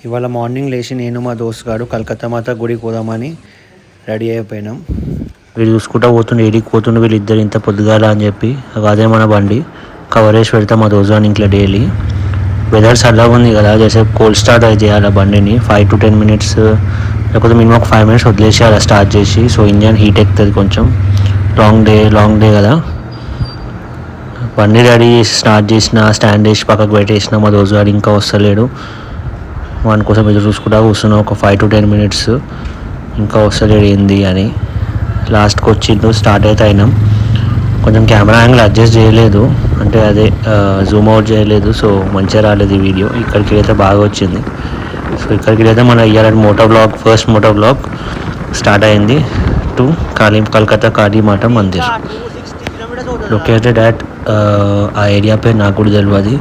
ఇవాళ మార్నింగ్ లేచి నేను మా దోస్త్ గారు కలకత్తా మాత గుడికి పోదామని రెడీ అయిపోయినాం. వీళ్ళు చూసుకుంటా పోతుండే ఏడికి పోతుండే వీళ్ళిద్దరు ఇంత పొద్దుగాల అని చెప్పి. అదే మన బండి కవరేజ్ పెడతాం మా దోస్త్ గారిని ఇంట్లో డైలీ. వెదర్ చల్లగా ఉంది కదా, జస్ట్ కోల్డ్ స్టార్ట్ అయితే చేయాలి బండిని 5 to 10 minutes, లేకపోతే మినిమం ఒక 5 minutes వదిలేసేయాలి స్టార్ట్ చేసి. సో ఇంజన్ హీట్ ఎక్కుతుంది కొంచెం. లాంగ్ డే కదా. బండి రెడీ చేసి స్టార్ట్ చేసిన, స్టాండ్ చేసి పక్కకు పెట్టేసిన. మా దోస్త్ గారు ఇంకా వస్తలేడు. వాని కోసం ఎదురు చూసుకుంటా కూర్చున్నాం ఒక 5 to 10 minutes. ఇంకా వస్తలేడు ఏంది అని. లాస్ట్కి వచ్చిండు, స్టార్ట్ అయితే అయినాం. కొంచెం కెమెరా యాంగిల్ అడ్జస్ట్ చేయలేదు, అంటే అదే జూమ్ అవుట్ చేయలేదు. సో మంచిగా రాలేదు ఈ వీడియో. ఇక్కడికి అయితే బాగా వచ్చింది. సో ఇక్కడికి అయితే మన ఇయ్యాల ఫస్ట్ మోటో బ్లాగ్ స్టార్ట్ అయింది to Calcutta Kalimata Mandir. Located at ఆ ఏరియా పేరు నాకు కూడా తెలియదు,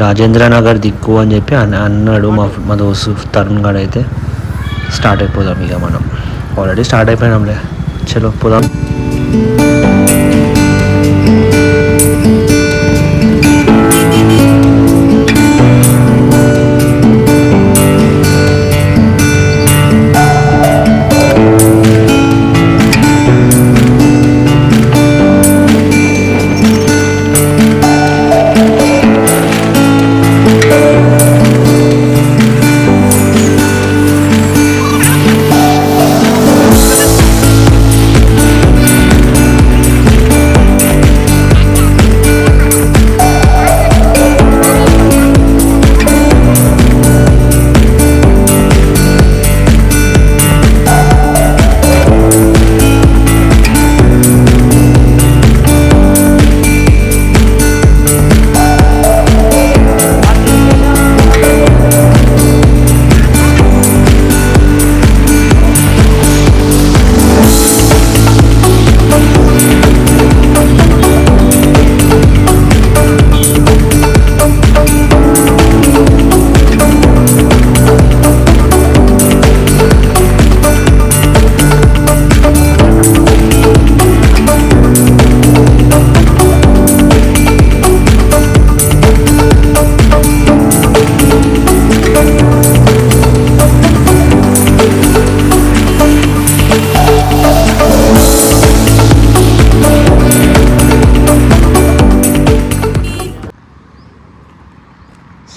రాజేంద్ర నగర్ దిక్కు అని చెప్పి అన్నాడు మా దోస్తు తరుణ్ గారు. అయితే స్టార్ట్ అయిపోదాం ఇక మనం. ఆల్రెడీ స్టార్ట్ అయిపోయినాంలే, చలో పోదాం.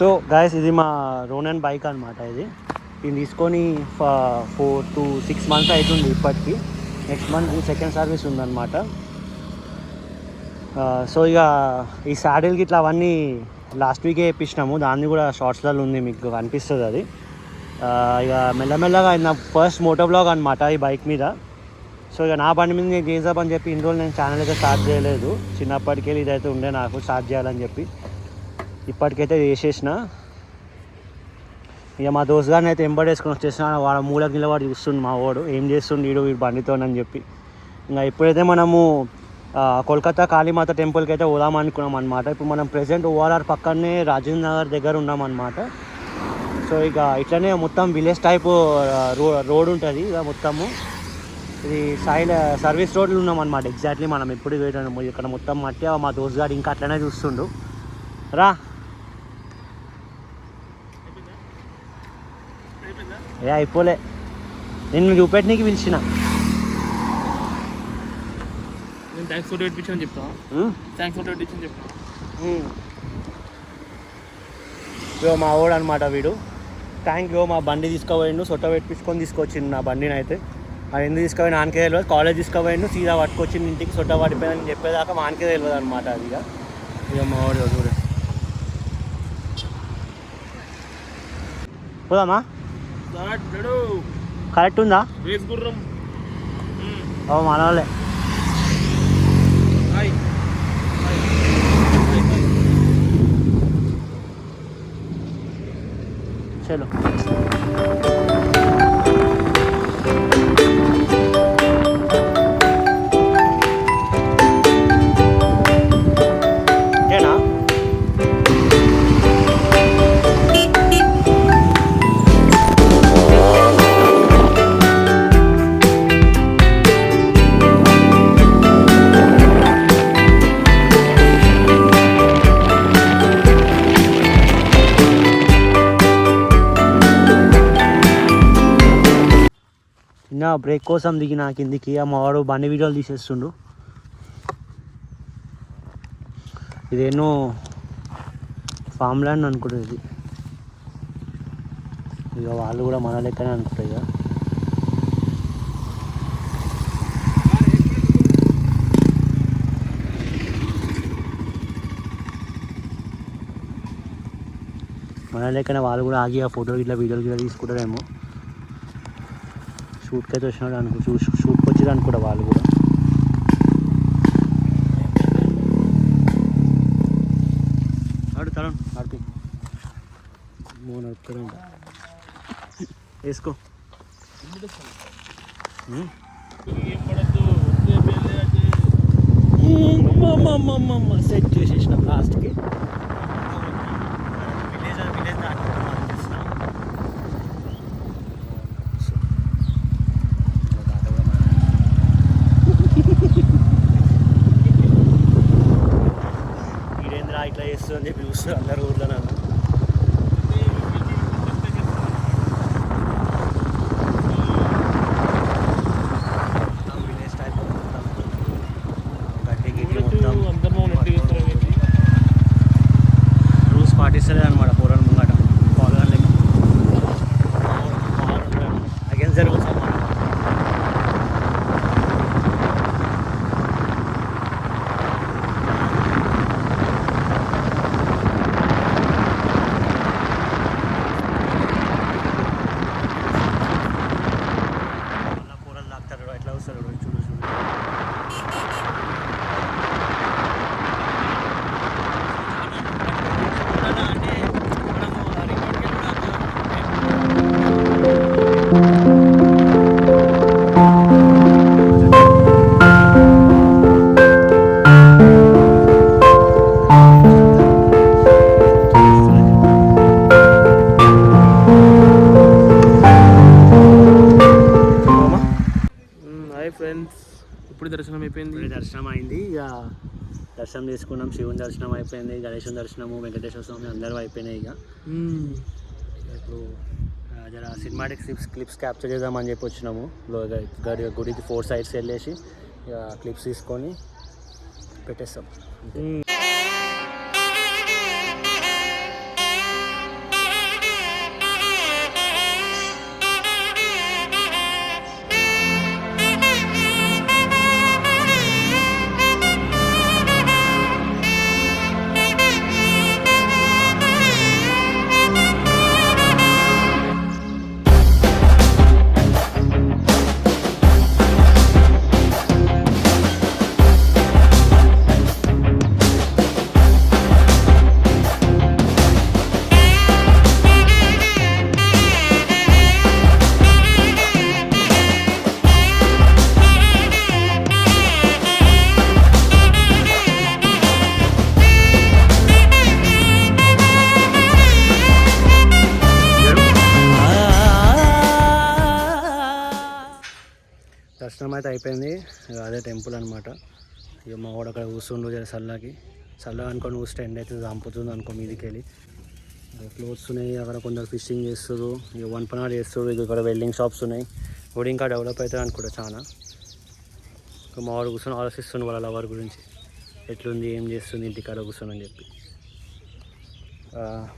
సో గాయస్, ఇది మా రోనన్ బైక్ అనమాట. దీన్ని తీసుకొని 4 to 6 months అవుతుంది ఇప్పటికి. నెక్స్ట్ మంత్ సెకండ్ సర్వీస్ ఉందన్నమాట. సో ఇక ఈ శాడిల్కి ఇట్లా అవన్నీ లాస్ట్ వీకే వేయించినాము. దాన్ని కూడా షార్ట్స్లలో ఉంది, మీకు కనిపిస్తుంది అది. ఇక మెల్లమెల్లగా నా ఫస్ట్ మోటో బ్లాగ్ అనమాట ఈ బైక్ మీద. సో ఇక నా బండి మీద నేను చేద్దామని చెప్పి ఇన్ని రోజులు నేను ఛానల్ అయితే స్టార్ట్ చేయలేదు. చిన్నప్పటికెళ్ళి ఇదైతే ఉండే నాకు స్టార్ట్ చేయాలని చెప్పి. ఇప్పటికైతే చేసేసిన. ఇక మా దోస్త్ గారిని అయితే ఎంబడేసుకొని వచ్చేసిన. వాడు మూలకి నిలబడి చూస్తుండు మా వాడు, ఏం చేస్తుండు వీడు బండితోనని చెప్పి. ఇంకా ఇప్పుడైతే మనము కోల్కతా కాళీమాత టెంపుల్కి అయితే పోదాం అనుకున్నాం అనమాట. ఇప్పుడు మనం ప్రెజెంట్ ఓఆర్ఆర్ పక్కనే రాజేంద్ర నగర్ దగ్గర ఉన్నామన్నమాట. సో ఇక ఇట్లనే మొత్తం విలేజ్ టైప్ రోడ్ ఉంటుంది ఇక మొత్తము. ఇది సర్వీస్ రోడ్లు ఉన్నామన్నమాట. ఎగ్జాక్ట్లీ మనం ఎప్పుడు ఇక్కడ మొత్తం మట్టి. మా దోస్త్ గారు ఇంకా అట్లనే చూస్తుండు. రా అయిపోలే, నేను చూపెట్టనీకి పిలిచిన. మా వాడు అనమాట వీడు. Thank you. మా బండి తీసుకుపోయిండు, సొట్ట పెట్టించుకొని తీసుకొచ్చిండు నా బండిని. అయితే అది ఎందుకు తీసుకుపోయి నాకే తెలియదు. కాలేజ్ తీసుకుపోయిండు, సీదా పట్టుకొచ్చిండు ఇంటికి. సొట్ట పడిపోయిందని చెప్పేదాకా మాకే తెలియదు అనమాట అది. ఇక మా వాడు చూడు. పోదామా? కరెక్ట్ ఉందా? మన వాళ్ళే. చలో. బ్రేక్ కోసం దిగిన కిందికి మా వాడు బండి వీడియోలు తీసేస్తుండు. ఇదేనో ఫామ్ ల్యాండ్ అనుకుంటుంది ఇది. ఇక వాళ్ళు కూడా మన లెక్కనే అనుకుంటారు. ఇక మన లెక్కనే వాళ్ళు కూడా ఆగి ఆ ఫోటోలు ఇట్లా వీడియోలు గిట్లా తీసుకుంటారేమో. షూట్కి అయితే వచ్చినాడు అనుకో, షూట్కి వచ్చేది అనుకుంటా వాళ్ళు కూడా. ఆడుతాడు ఆడిపి నడుపుతాడు. వేసుకో సెట్ చేసేసిన లాస్ట్కి. ఇదేంద్రా ఇట్లా చేస్తుంది అని చెప్పి చూస్తారు అందరు ఊర్లో. నన్ను రూల్స్ పాటిస్తలేదు అనమాట పూర్వం ముంగట. పాల్గొనలే అగేన్స్ ద రూల్స్ అన్నమాట. కూరలు లాగుతారు ఎట్లా వస్తారు చూడు చూడు. ఇప్పుడు దర్శనం అయిపోయింది. దర్శనం అయింది. ఇక దర్శనం చేసుకున్నాం. శివుని దర్శనం అయిపోయింది, గణేశుని దర్శనము, వెంకటేశ్వర స్వామి అందరూ అయిపోయినాయి. ఇక ఇప్పుడు జర సినిమాటిక్ క్లిప్స్ క్యాప్చర్ చేద్దామని చెప్పి వచ్చినాము. గుడికి 4 sides వెళ్ళేసి ఇక క్లిప్స్ తీసుకొని పెట్టేస్తాం. దర్శనం అయితే అయిపోయింది. అదే టెంపుల్ అనమాట. ఇక మా వాడు అక్కడ కూర్చుండు చల్లగా అనుకొని కూర్చుంటే ఎండ అయితే చంపుతుంది అనుకో మీదికి వెళ్ళి. క్లోత్స్ ఉన్నాయి అక్కడ, కొందరు ఫిషింగ్ చేస్తారు, ఇక వన్పనాలు చేస్తారు. ఇక్కడ వెల్డింగ్ షాప్స్ ఉన్నాయి. గుడి ఇంకా డెవలప్ అవుతుంది అనుకుంటా చాలా. ఇంకా మా వాడు కూర్చొని ఆలోచిస్తుండు వాళ్ళ లవర్ గురించి, ఎట్లుంది ఏం చేస్తుంది ఇంటికాడ కూర్చొని అని చెప్పి.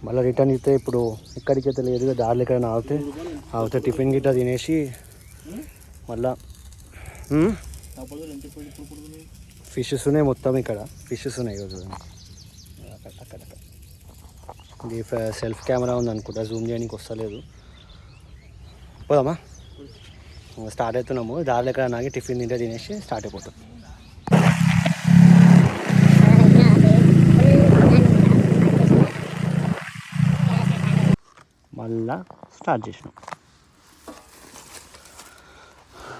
మళ్ళీ రిటర్న్ ఇస్తే ఇప్పుడు ఎక్కడికైతే లేదు, దారిలో ఎక్కడైనా ఆగితే టిఫిన్ గిట్లా తినేసి మళ్ళా ఫిషెస్ ఉన్నాయి. మొత్తం ఇక్కడ ఫిషెస్ ఉన్నాయి ఈరోజు. అక్కడ ఇది సెల్ఫ్ కెమెరా ఉంది అనుకుంటా, జూమ్ చేయడానికి వస్తలేదు. పోదామా? స్టార్ట్ అవుతున్నాము. దారిలో ఎక్కడ నాగి టిఫిన్ తింటే తినేసి స్టార్ట్ అయిపోతాం. మళ్ళా స్టార్ట్ చేసినాం.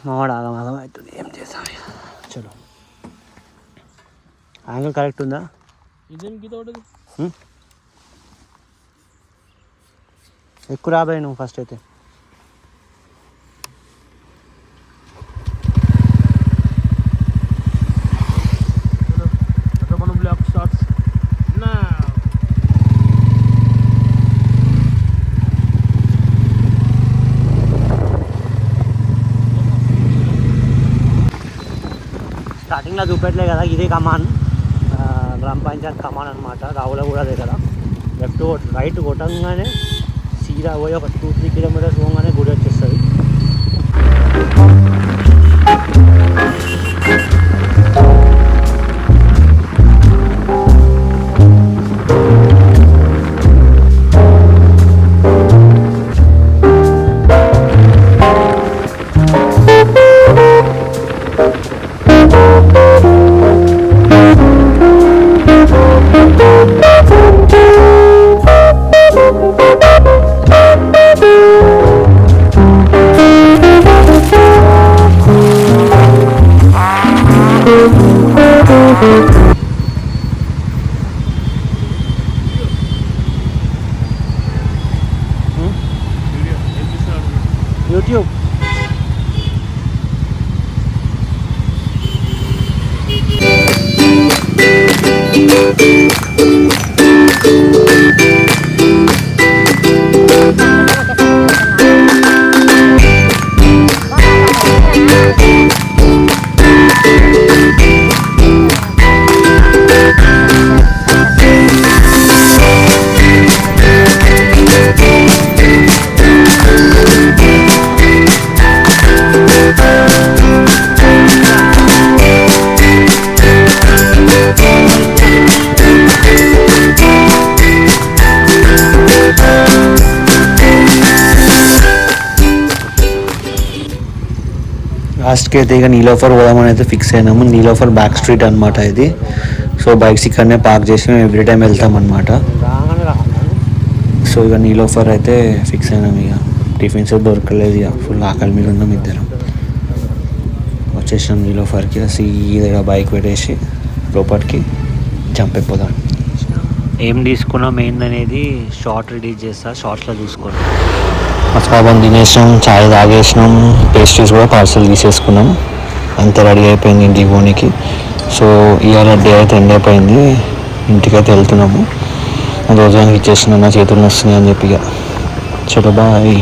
మావాడు ఆగం అవుతుంది. ఏం చేసాం? చలో, యాంగిల్ కరెక్ట్ ఉందా? ఎక్కువ రాబాయి నువ్వు ఫస్ట్ అయితే. స్టార్టింగ్లో చూపెట్టలే కదా, ఇదే కమాన్, గ్రామ పంచాయత్ కమాన్ అనమాట. రావులగూడ దగ్గర లెఫ్ట్ రైట్ కొట్టంగానే సీదా పోయి ఒక 2-3 కిలోమీటర్స్ పోగానే గుడి వచ్చేస్తుంది. యూట్యూబ్ లాస్ట్కి అయితే ఇక నీలోఫర్ పోదామని అయితే ఫిక్స్ అయినాము. నీలోఫర్ బ్యాక్ స్ట్రీట్ అనమాట ఇది. సో బైక్స్ ఇక్కడనే పార్క్ చేసి మేము ఎవ్రీ టైం వెళ్తాం అనమాట. సో ఇక నీలోఫర్ అయితే ఫిక్స్ అయినాం. ఇక టిఫిన్స్ దొరకలేదు, ఇక ఫుల్ ఆకలి మీద ఉన్నాం ఇద్దరం. వచ్చేసినాం నీలోఫర్కి. సీదా బైక్ పెట్టేసి లోపలికి జంప్ అయిపోదాం. ఏం తీసుకున్నాం ఏందనేది షార్ట్ రిలీజ్ చేస్తా, షార్ట్స్లో చూసుకోండి. మసాబం తినేసినాం, ఛాయ్ తాగేసినాం, పేస్ట్రీస్ కూడా పార్సల్ తీసేసుకున్నాం. అంతా రెడీ అయిపోయింది ఇంటికి పోనీకి. సో ఇవాళ డే అయితే ఎండ్ అయిపోయింది, ఇంటికైతే వెళ్తున్నాము. రోజానికి ఇచ్చేసిన నా చేతులు వస్తున్నాయి అని చెప్పి. ఇక చలో బాయ్.